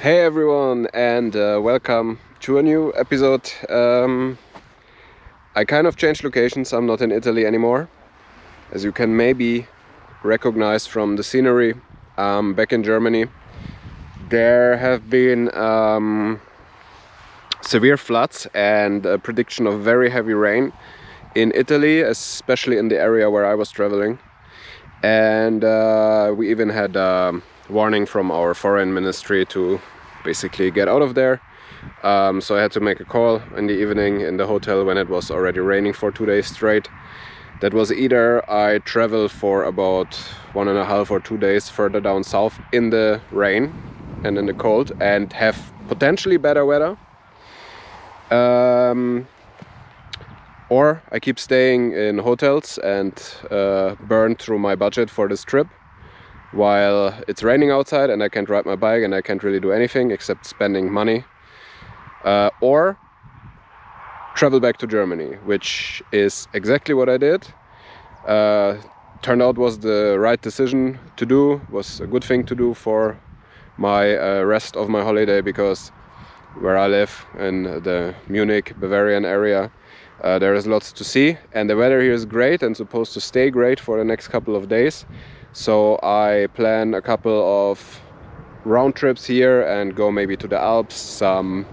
Hey everyone, and welcome to a new episode. I kind of changed locations. I'm not in Italy anymore, as you can maybe recognize from the scenery. Back in Germany. There have been severe floods and a prediction of very heavy rain in Italy, especially in the area where I was traveling. And we even had warning from our foreign ministry to basically get out of there. So I had to make a call in the evening in the hotel when it was already raining for 2 days straight. That was either I travel for about 1.5 or 2 days further down south in the rain and in the cold and have potentially better weather, or I keep staying in hotels and burn through my budget for this trip while it's raining outside and I can't ride my bike and I can't really do anything except spending money, or travel back to Germany, which is exactly what I did. Turned out was the right decision to do, was a good thing to do for my rest of my holiday, because where I live in the Munich, Bavarian area, there is lots to see and the weather here is great and supposed to stay great for the next couple of days. So I plan a couple of round trips here and go maybe to the Alps, some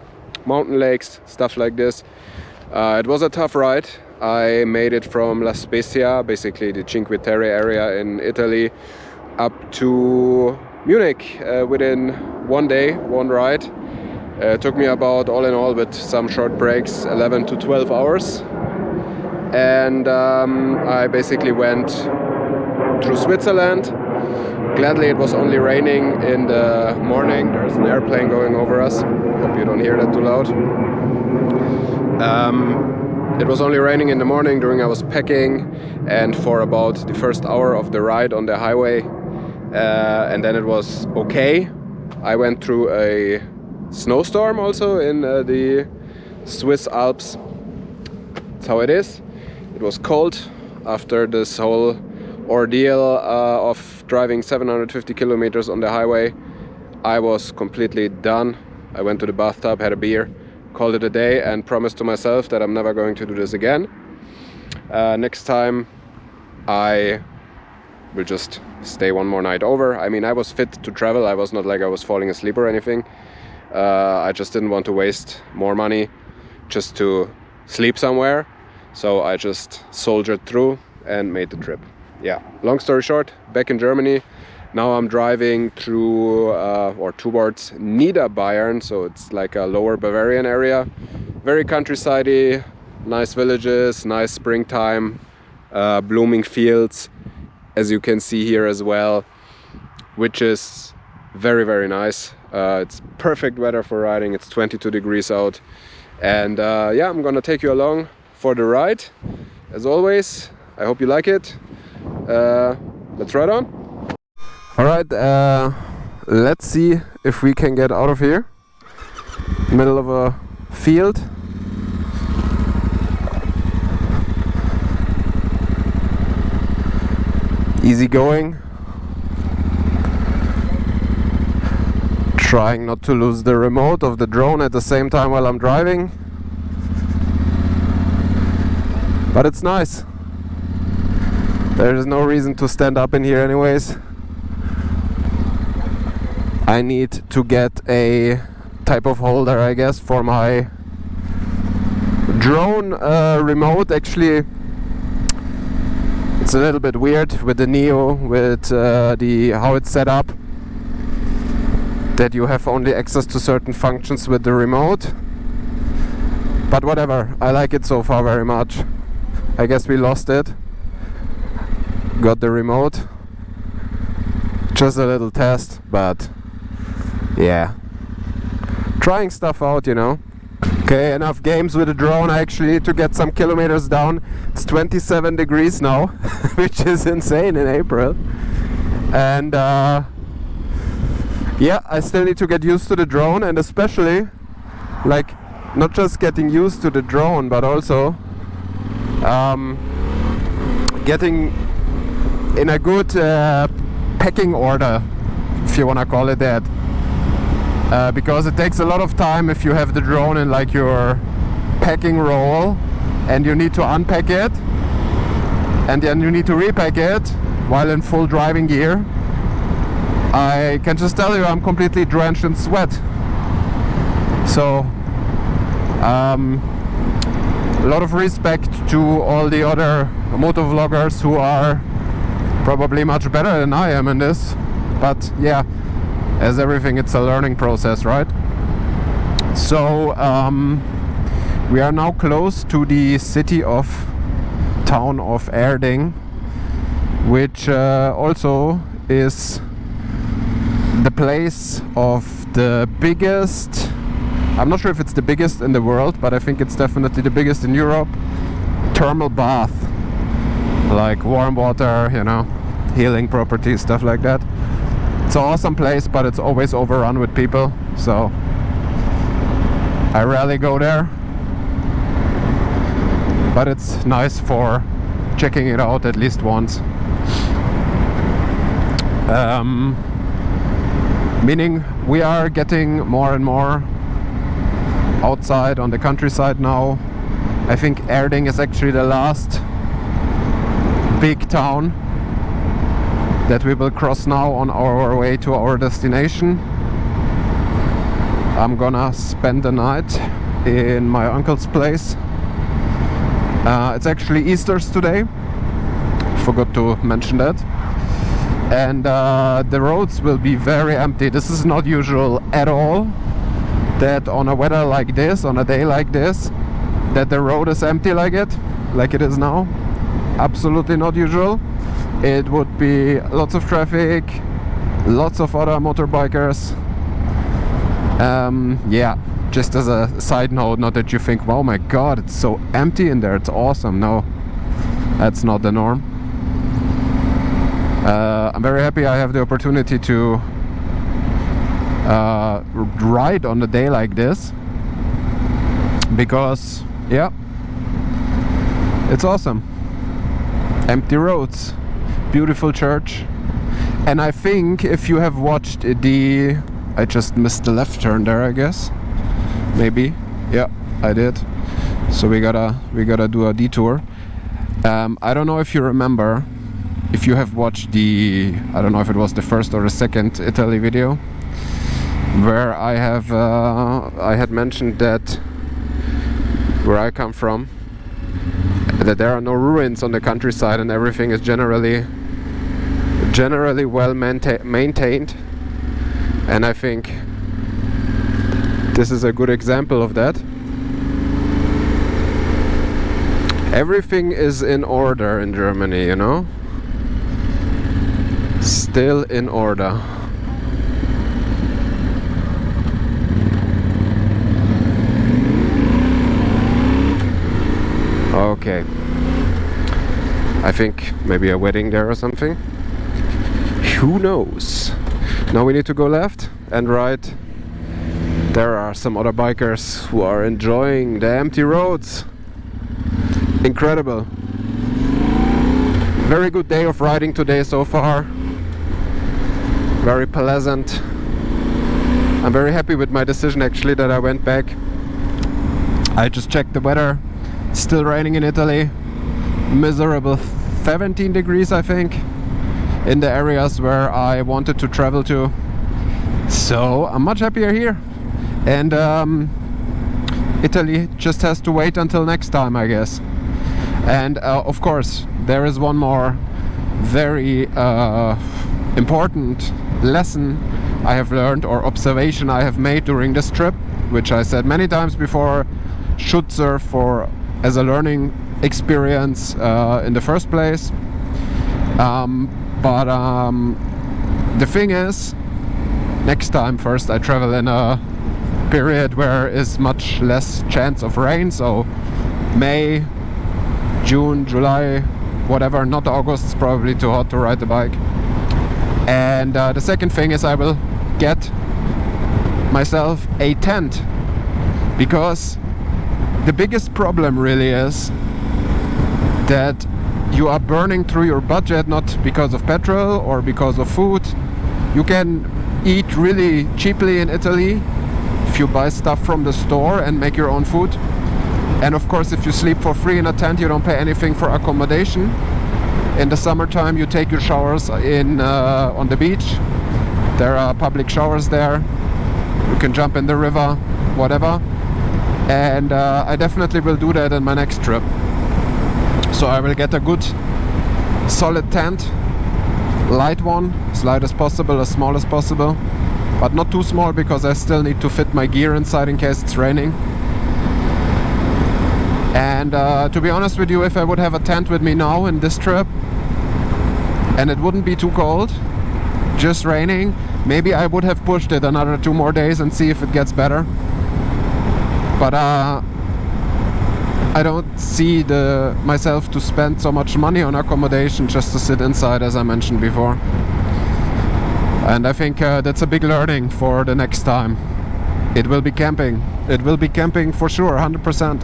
mountain lakes, stuff like this. It was a tough ride. I made it from La Spezia, basically the Cinque Terre area in Italy, up to Munich within 1 day, one ride. It took me about, all in all, with some short breaks, 11 to 12 hours. And I basically went through Switzerland. Gladly it was only raining in the morning. There's an airplane going over us. Hope you don't hear that too loud. It was only raining in the morning during I was packing and for about the first hour of the ride on the highway, and then it was okay. I went through a snowstorm also in the Swiss Alps. That's how it is. It was cold after this whole ordeal of driving 750 kilometers on the highway. I was completely done. I went to the bathtub, had a beer, called it a day, and promised to myself that I'm never going to do this again. Next time I will just stay one more night over. I mean, I was fit to travel. I was not like I was falling asleep or anything. I just didn't want to waste more money just to sleep somewhere. So I just soldiered through and made the trip. Yeah, long story short, back in Germany. Now I'm driving through or towards Niederbayern, so it's like a lower Bavarian area. Very countryside-y, nice villages, nice springtime, blooming fields, as you can see here as well, which is very, very nice. It's perfect weather for riding. It's 22 degrees out. And yeah, I'm gonna take you along for the ride. As always, I hope you like it. Let's ride on. Alright, let's see if we can get out of here. Middle of a field. Easy going. Trying not to lose the remote of the drone at the same time while I'm driving. But it's nice. There is no reason to stand up in here anyways. I need to get a type of holder, I guess, for my drone remote. Actually, it's a little bit weird with the Neo, with how it's set up, that you have only access to certain functions with the remote. But whatever, I like it so far very much. I guess we lost it. Got the remote. Just a little test, but yeah, trying stuff out, you know. Okay, enough games with the drone. I actually need to get some kilometers down. It's 27 degrees now, which is insane in April. And yeah, I still need to get used to the drone, and especially, like, not just getting used to the drone, but also getting in a good packing order, if you wanna call it that. because it takes a lot of time if you have the drone in like your packing roll and you need to unpack it and then you need to repack it while in full driving gear. I can just tell you I'm completely drenched in sweat. So a lot of respect to all the other moto vloggers who are probably much better than I am in this, but yeah, as everything, it's a learning process, right? So we are now close to the town of Erding, which also is the place of the biggest, I'm not sure if it's the biggest in the world, but I think it's definitely the biggest in Europe, thermal bath, like warm water, you know, healing properties, stuff like that. It's an awesome place, but it's always overrun with people, so I rarely go there, but it's nice for checking it out at least once. Meaning we are getting more and more outside on the countryside now. I think Erding is actually the last big town that we will cross now on our way to our destination. I'm gonna spend the night in my uncle's place. It's actually Easter's today, forgot to mention that. And the roads will be very empty. This is not usual at all, that on a weather like this, on a day like this, that the road is empty like it is now. Absolutely not usual. It would be lots of traffic, lots of other motorbikers. Yeah, just as a side note, not that you think, wow, my god, it's so empty in there, it's awesome. No, that's not the norm. I'm very happy I have the opportunity to ride on a day like this, because yeah, it's awesome. Empty roads, beautiful church, and I think if you have watched I just missed the left turn there, I guess, maybe, yeah, I did. So we gotta do a detour. I don't know if you remember, if you have watched I don't know if it was the first or the second Italy video, where I had mentioned that where I come from, that there are no ruins on the countryside and everything is generally well maintained, and I think this is a good example of that. Everything is in order in Germany, you know? Still in order. Okay. I think maybe a wedding there or something. Who knows? Now we need to go left and right. There are some other bikers who are enjoying the empty roads. Incredible. Very good day of riding today so far. Very pleasant. I'm very happy with my decision actually that I went back. I just checked the weather. Still raining in Italy. Miserable 17 degrees I think in the areas where I wanted to travel to. So I'm much happier here. And Italy just has to wait until next time, I guess. And of course, there is one more very important lesson I have learned, or observation I have made during this trip, which I said many times before, should serve as a learning experience in the first place. But the thing is, next time first I travel in a period where is much less chance of rain, so May, June, July, whatever, not August, it's probably too hot to ride the bike. And the second thing is I will get myself a tent, because the biggest problem really is that you are burning through your budget, not because of petrol or because of food. You can eat really cheaply in Italy if you buy stuff from the store and make your own food. And of course, if you sleep for free in a tent, you don't pay anything for accommodation. In the summertime, you take your showers on the beach. There are public showers there. You can jump in the river, whatever. And I definitely will do that in my next trip. So I will get a good solid tent, light one, as light as possible, as small as possible, but not too small because I still need to fit my gear inside in case it's raining. And to be honest with you, if I would have a tent with me now in this trip and it wouldn't be too cold, just raining, maybe I would have pushed it another 2 more days and see if it gets better. But I don't see myself to spend so much money on accommodation just to sit inside, as I mentioned before. And I think that's a big learning for the next time. It will be camping. It will be camping for sure, 100%.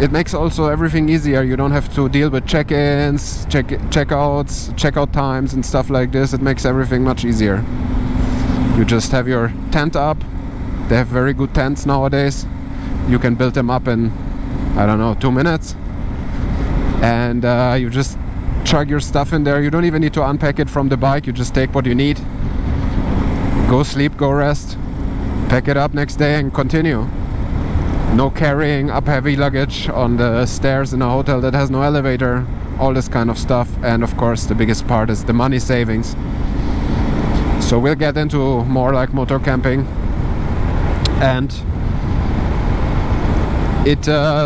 It makes also everything easier. You don't have to deal with check-ins, check-outs, check-out times and stuff like this. It makes everything much easier. You just have your tent up. They have very good tents nowadays. You can build them up in, I don't know, 2 minutes. And you just chug your stuff in there. You don't even need to unpack it from the bike. You just take what you need. Go sleep, go rest. Pack it up next day and continue. No carrying up heavy luggage on the stairs in a hotel that has no elevator. All this kind of stuff. And of course the biggest part is the money savings. So we'll get into more like motor camping. And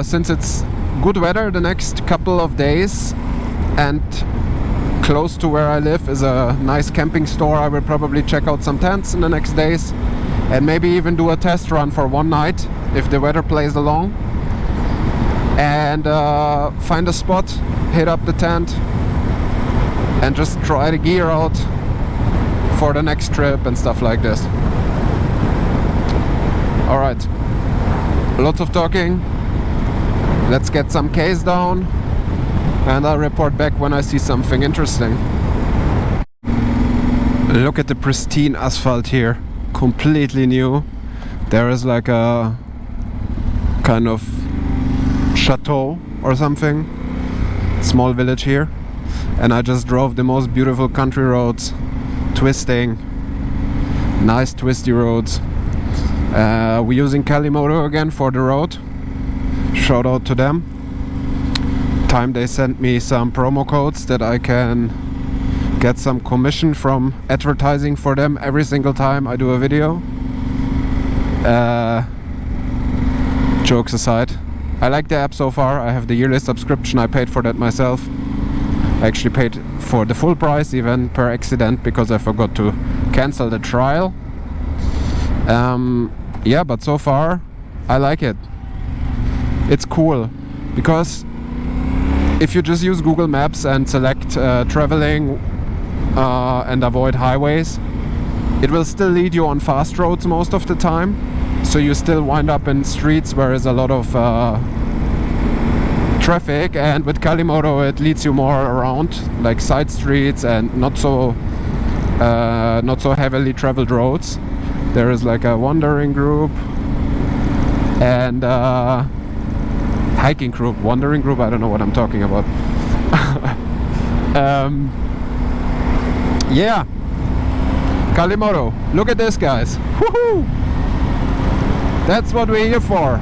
since it's good weather the next couple of days and close to where I live is a nice camping store, I will probably check out some tents in the next days and maybe even do a test run for one night if the weather plays along, and find a spot, hit up the tent and just try the gear out for the next trip and stuff like this. Alright, lots of talking. Let's get some case down and I'll report back when I see something interesting. Look at the pristine asphalt here, completely new. There is like a kind of chateau or something, small village here, and I just drove the most beautiful country roads, twisting, nice twisty roads. We're using Kalimoto again for the road. Shout out to them. Time they sent me some promo codes that I can get some commission from advertising for them every single time I do a video. Jokes aside, I like the app so far. I have the yearly subscription. I paid for that myself. I actually paid for the full price even per accident because I forgot to cancel the trial. Yeah, but so far I like it. It's cool because if you just use Google Maps and select traveling and avoid highways, it will still lead you on fast roads most of the time, so you still wind up in streets where there's a lot of traffic, and with Kalimoto it leads you more around like side streets and not so heavily traveled roads. There is like a wandering group and hiking group, wandering group, I don't know what I'm talking about. Yeah, Kalimoto, look at this, guys. Woohoo! That's what we're here for.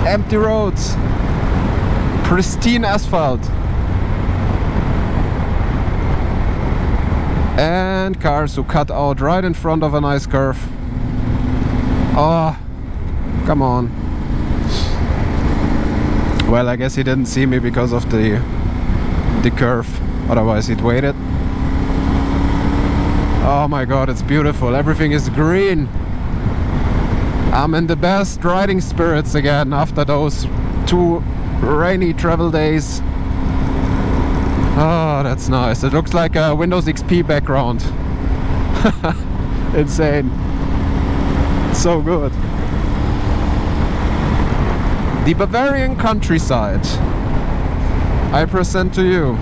Empty roads, pristine asphalt, and cars who cut out right in front of a nice curve. Oh, come on. Well, I guess he didn't see me because of the curve, otherwise he'd waited. Oh my god, it's beautiful. Everything is green. I'm in the best riding spirits again after those 2 rainy travel days. Oh, that's nice. It looks like a Windows XP background. Insane. So good. The Bavarian countryside. I present to you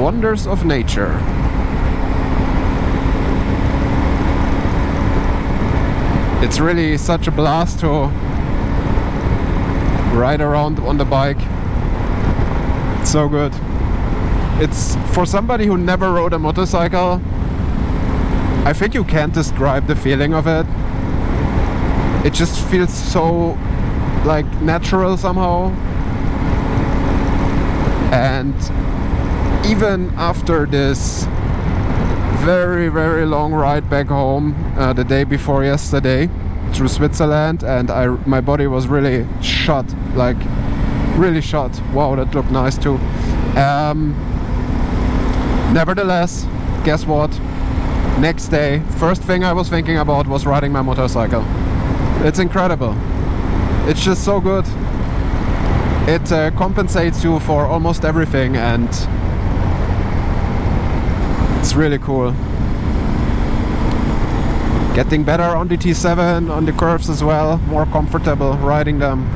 wonders of nature. It's really such a blast to ride around on the bike. It's so good. It's for somebody who never rode a motorcycle, I think you can't describe the feeling of it. It just feels so like natural somehow. And even after this very, very long ride back home the day before yesterday through Switzerland, and my body was really shot, like really shot. Wow, that looked nice too. Nevertheless, guess what? Next day, first thing I was thinking about was riding my motorcycle. It's incredible. It's just so good. It compensates you for almost everything, and it's really cool. Getting better on the T7, on the curves as well, more comfortable riding them.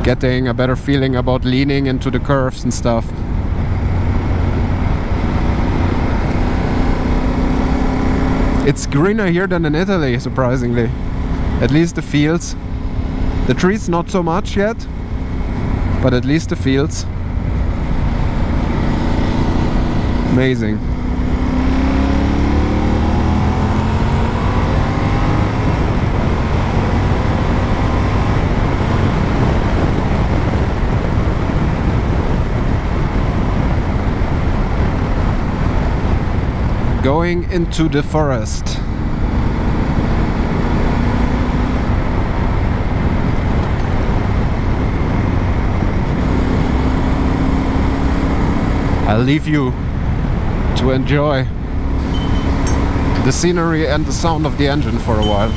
Getting a better feeling about leaning into the curves and stuff. It's greener here than in Italy, surprisingly. At least the fields. The trees not so much yet, but at least the fields. Amazing. Going into the forest. I'll leave you to enjoy the scenery and the sound of the engine for a while.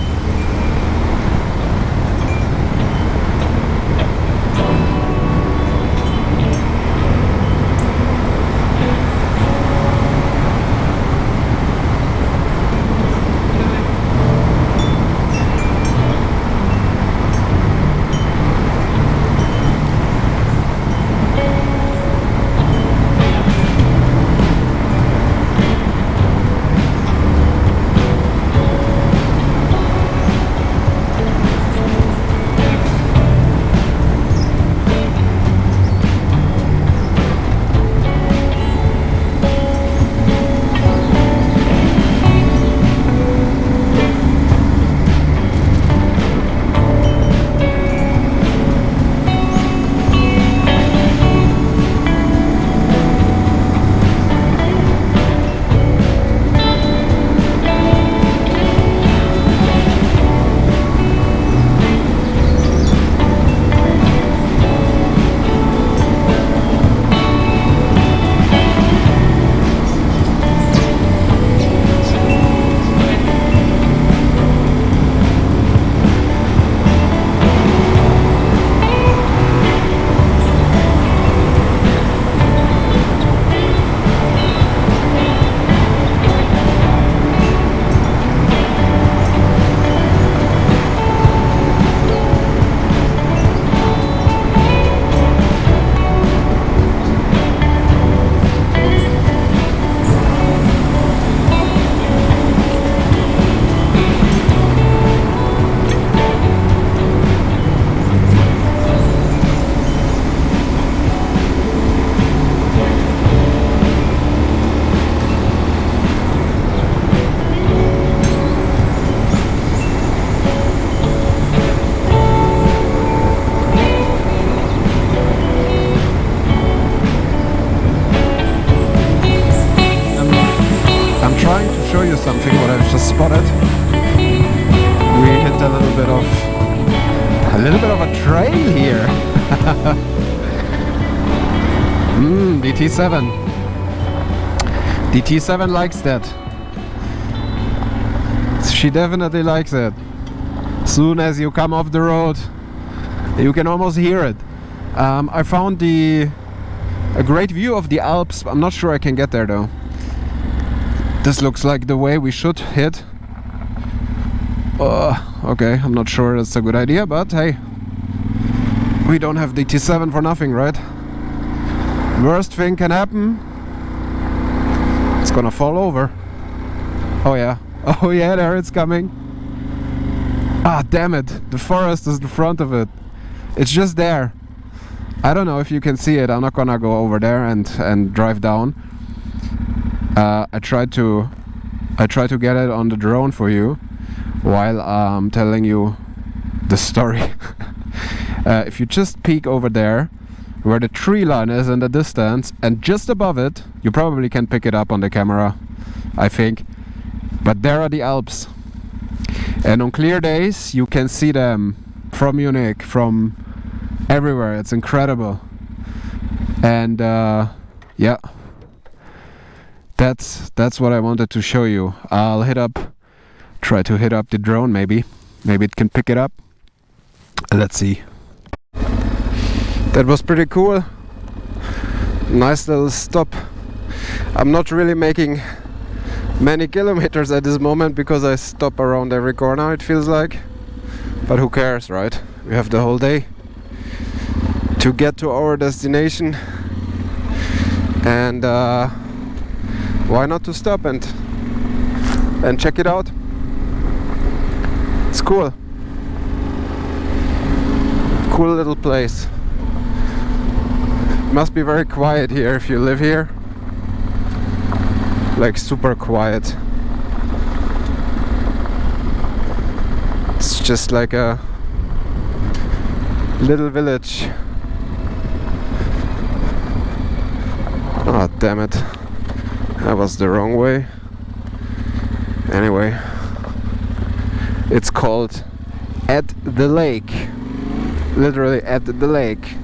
Something what I've just spotted. We hit a little bit of a trail here. The T7. The T7 likes that. She definitely likes it. Soon as you come off the road, you can almost hear it. I found a great view of the Alps. I'm not sure I can get there though. This looks like the way we should hit. Okay, I'm not sure that's a good idea, but hey, we don't have the T7 for nothing, right? Worst thing can happen, it's gonna fall over. Oh yeah. Oh yeah, there it's coming. Ah, damn it. The forest is in front of it. It's just there. I don't know if you can see it. I'm not gonna go over there and drive down. I tried to get it on the drone for you while I'm telling you the story. If you just peek over there where the tree line is in the distance, and just above it, you probably can pick it up on the camera, I think, but there are the Alps, and on clear days you can see them from Munich, from everywhere. It's incredible. And yeah, that's what I wanted to show you. I'll try to hit up the drone. Maybe it can pick it up. Let's see. That was pretty cool. Nice little stop. I'm not really making many kilometers at this moment because I stop around every corner, it feels like, but who cares, right? We have the whole day to get to our destination, and why not to stop and check it out? It's cool little place. Must be very quiet here if you live here, like super quiet. It's just like a little village. Oh damn it, that was the wrong way. Anyway, it's called At the Lake, literally at the lake.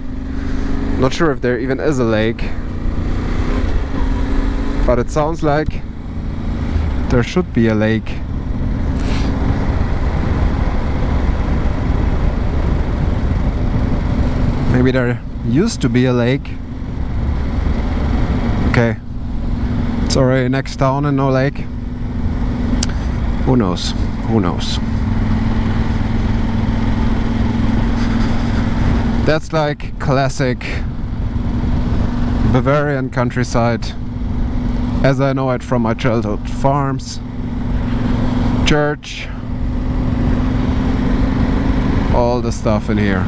Not sure if there even is a lake, but it sounds like there should be a lake. Maybe there used to be a lake. Okay, it's already next town and no lake. Who knows? Who knows? That's like classic Bavarian countryside, as I know it from my childhood. Farms, church, all the stuff in here.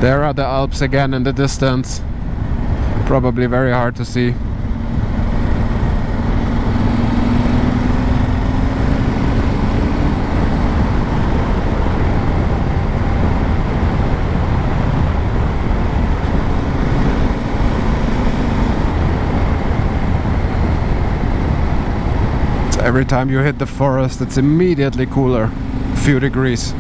There are the Alps again in the distance. Probably very hard to see. Every time you hit the forest, it's immediately cooler, a few degrees.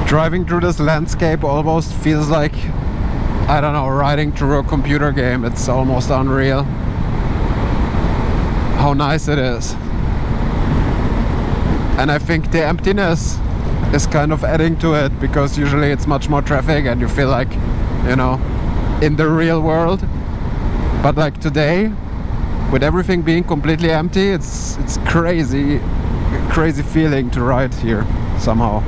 Driving through this landscape almost feels like, I don't know, riding through a computer game. It's almost unreal how nice it is. And I think the emptiness is kind of adding to it, because usually it's much more traffic and you feel like, you know, in the real world. But like today, with everything being completely empty, it's crazy feeling to ride here somehow.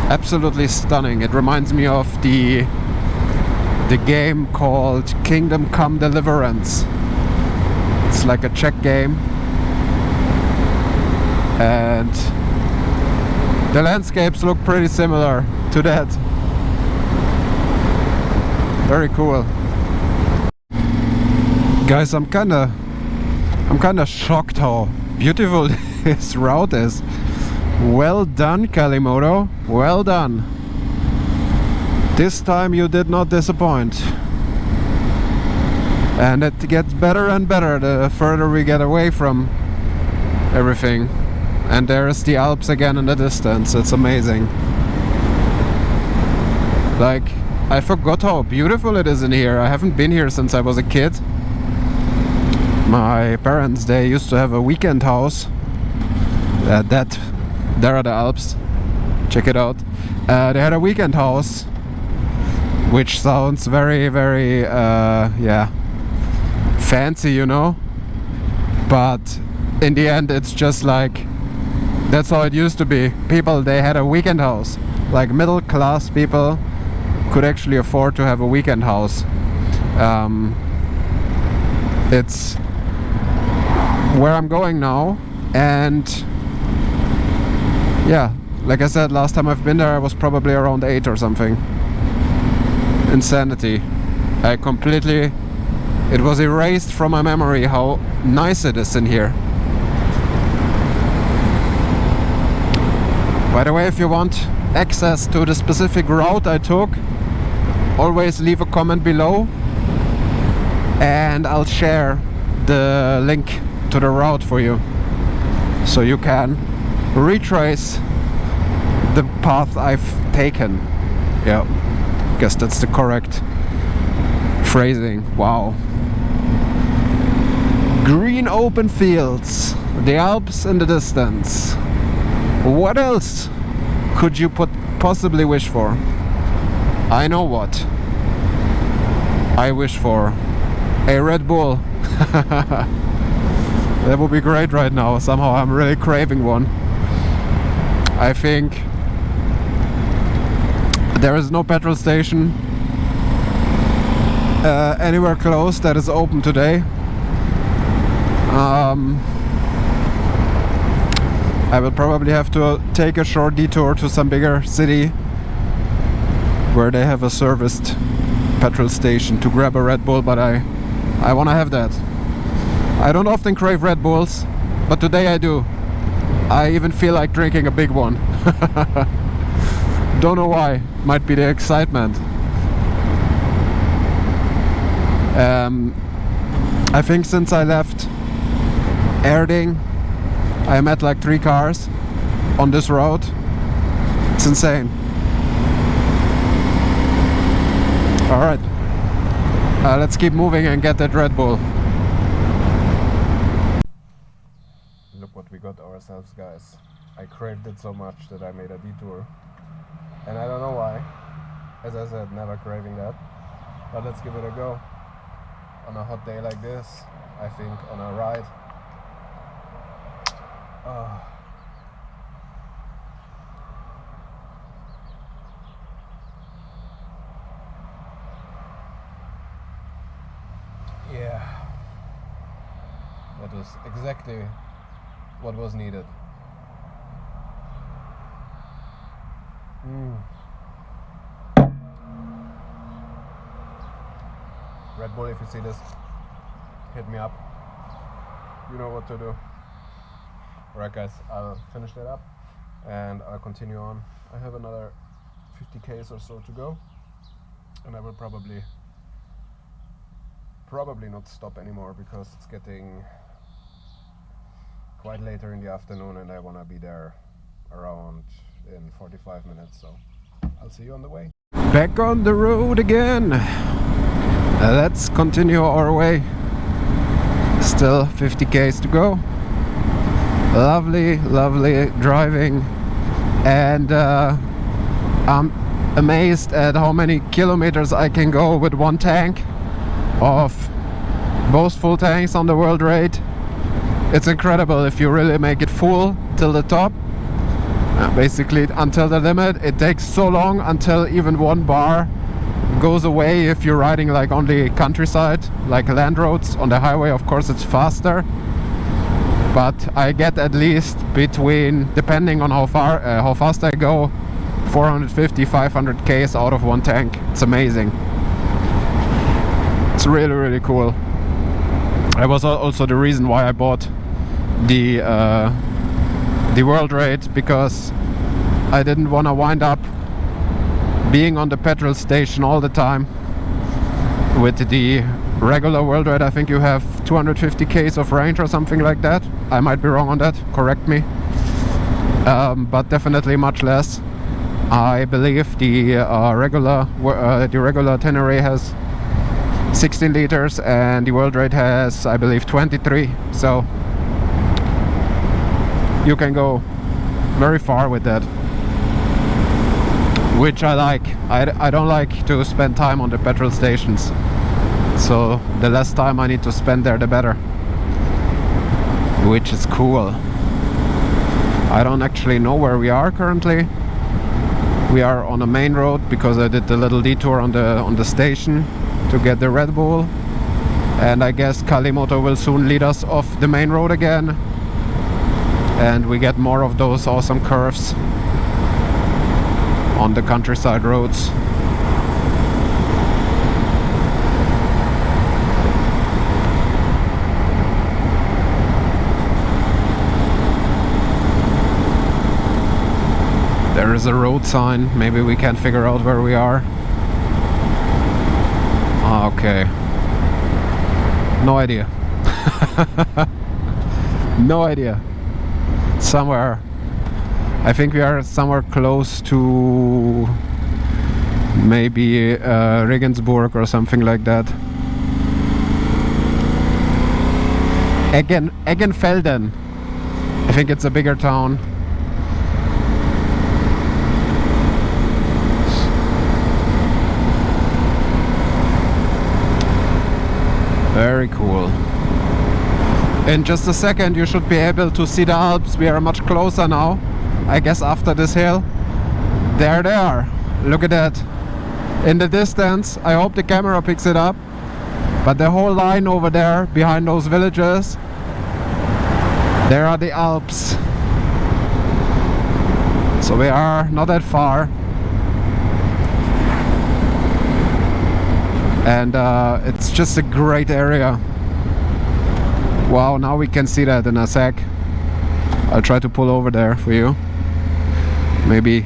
Absolutely stunning. It reminds me of the game called Kingdom Come Deliverance. It's like a Czech game, and the landscapes look pretty similar to that. Very cool. Guys, I'm kinda shocked how beautiful this route is. Well done, Kalimoto. Well done. This time you did not disappoint. And it gets better and better the further we get away from everything. And there's the Alps again in the distance. It's amazing. Like, I forgot how beautiful it is in here. I haven't been here since I was a kid. My parents, they used to have a weekend house. There are the Alps. Check it out. They had a weekend house, which sounds very, very, yeah, fancy, you know. But in the end, it's just like, that's how it used to be. People, they had a weekend house. Like middle class people could actually afford to have a weekend house. It's where I'm going now, and yeah, like I said, last time I've been there I was probably around 8 or something. Insanity. It was erased from my memory how nice it is in here. By the way, if you want access to the specific route I took, always leave a comment below and I'll share the link to the route for you, so you can retrace the path I've taken. Yeah, guess that's the correct phrasing. Wow. Green open fields, the Alps in the distance. What else could you possibly wish for? I know what I wish for. A Red Bull. That would be great right now. Somehow I'm really craving one. I think there is no petrol station anywhere close that is open today. I will probably have to take a short detour to some bigger city where they have a serviced petrol station to grab a Red Bull, but I want to have that. I don't often crave Red Bulls, but today I do. I even feel like drinking a big one. Don't know why. Might be the excitement. I think since I left Erding, I met like 3 cars on this road. It's insane. Alright, let's keep moving and get that Red Bull. Look what we got ourselves, guys. I craved it so much that I made a detour. And I don't know why. As I said, never craving that. But let's give it a go. On a hot day like this, I think on a ride. Yeah, that was exactly what was needed. Red Bull, if you see this, hit me up. You know what to do. Alright guys, I'll finish that up and I'll continue on. I have another 50 k's or so to go, and I will probably not stop anymore because it's getting quite later in the afternoon and I want to be there around in 45 minutes, so I'll see you on the way. Back on the road again. Let's continue our way. Still 50 k's to go. Lovely, lovely driving, and I'm amazed at how many kilometers I can go with one tank of both full tanks on the world rate. It's incredible if you really make it full till the top, basically until the limit. It takes so long until even one bar goes away if you're riding like on the countryside, like land roads. On the highway, of course, it's faster, but I get at least between, depending on how fast I go, 450, 500 Ks out of one tank. It's amazing. It's really, really cool. That was also the reason why I bought the world rate, because I didn't want to wind up being on the petrol station all the time. With the regular world rate, I think you have 250 Ks of range or something like that. I might be wrong on that, correct me. But definitely much less. I believe the regular Tenere has 16 liters and the world rate has, I believe, 23. So you can go very far with that, which I like. I don't like to spend time on the petrol stations, so the less time I need to spend there, the better, which is cool. I don't actually know where we are currently. We are on a main road because I did the little detour on the station to get the Red Bull, and I guess Kalimoto will soon lead us off the main road again, and we get more of those awesome curves on the countryside roads. There is a road sign. Maybe we can figure out where we are. Okay. No idea. No idea. Somewhere. I think we are somewhere close to maybe Regensburg or something like that. Eggenfelden. I think it's a bigger town. Very cool. In just a second you should be able to see the Alps. We are much closer now, I guess, after this hill. There they are. Look at that. In the distance, I hope the camera picks it up, but the whole line over there behind those villages, there are the Alps. So we are not that far. And it's just a great area. Wow, now we can see that in a sec. I'll try to pull over there for you. Maybe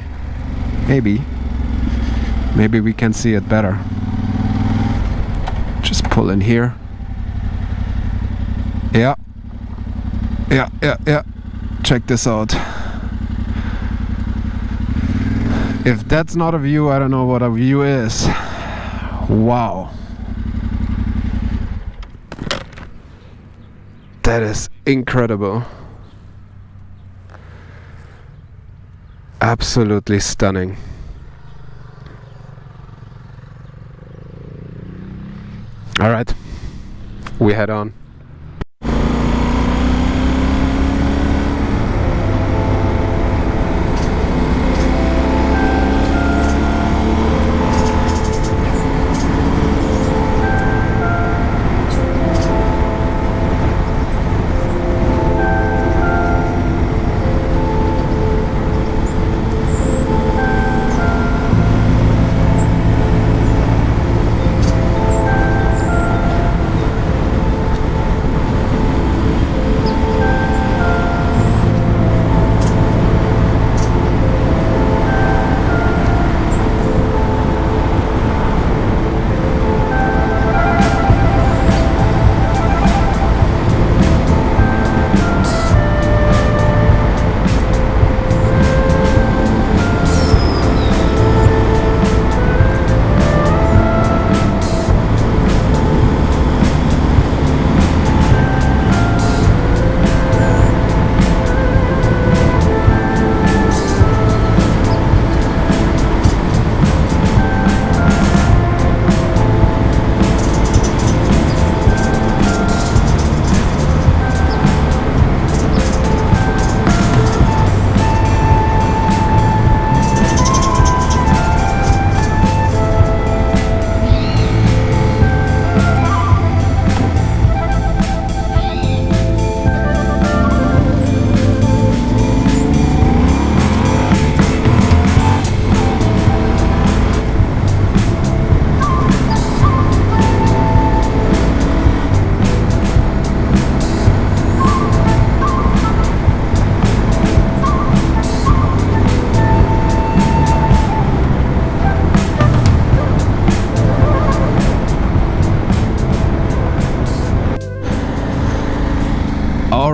we can see it better. Just pull in here. Yeah. Check this out. If that's not a view, I don't know what a view is. Wow. That is incredible. Absolutely stunning. All right, we head on.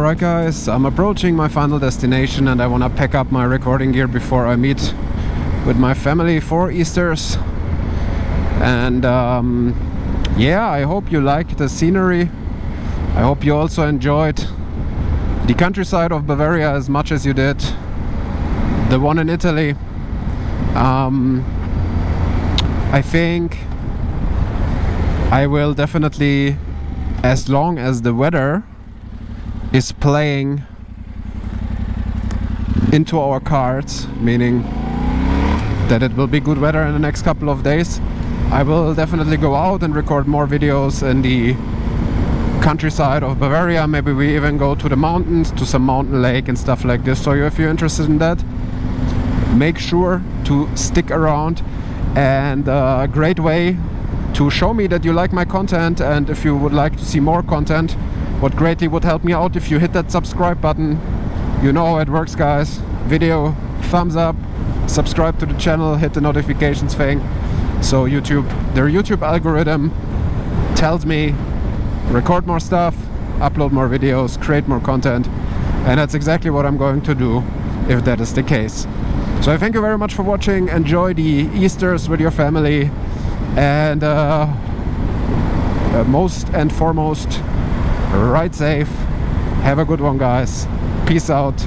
Alright guys, I'm approaching my final destination and I want to pack up my recording gear before I meet with my family for Easters. And yeah, I hope you like the scenery. I hope you also enjoyed the countryside of Bavaria as much as you did the one in Italy. I think I will definitely, as long as the weather is playing into our cards, meaning that it will be good weather in the next couple of days, I will definitely go out and record more videos in the countryside of Bavaria. Maybe we even go to the mountains, to some mountain lake and stuff like this. So if you're interested in that, make sure to stick around. And a great way to show me that you like my content, and if you would like to see more content, what greatly would help me out if you hit that subscribe button. You know how it works, guys. Video, thumbs up, subscribe to the channel, hit the notifications thing. So their YouTube algorithm tells me record more stuff, upload more videos, create more content, and that's exactly what I'm going to do if that is the case. So I thank you very much for watching. Enjoy the Easters with your family, and most and foremost, ride safe. Have a good one, guys. Peace out.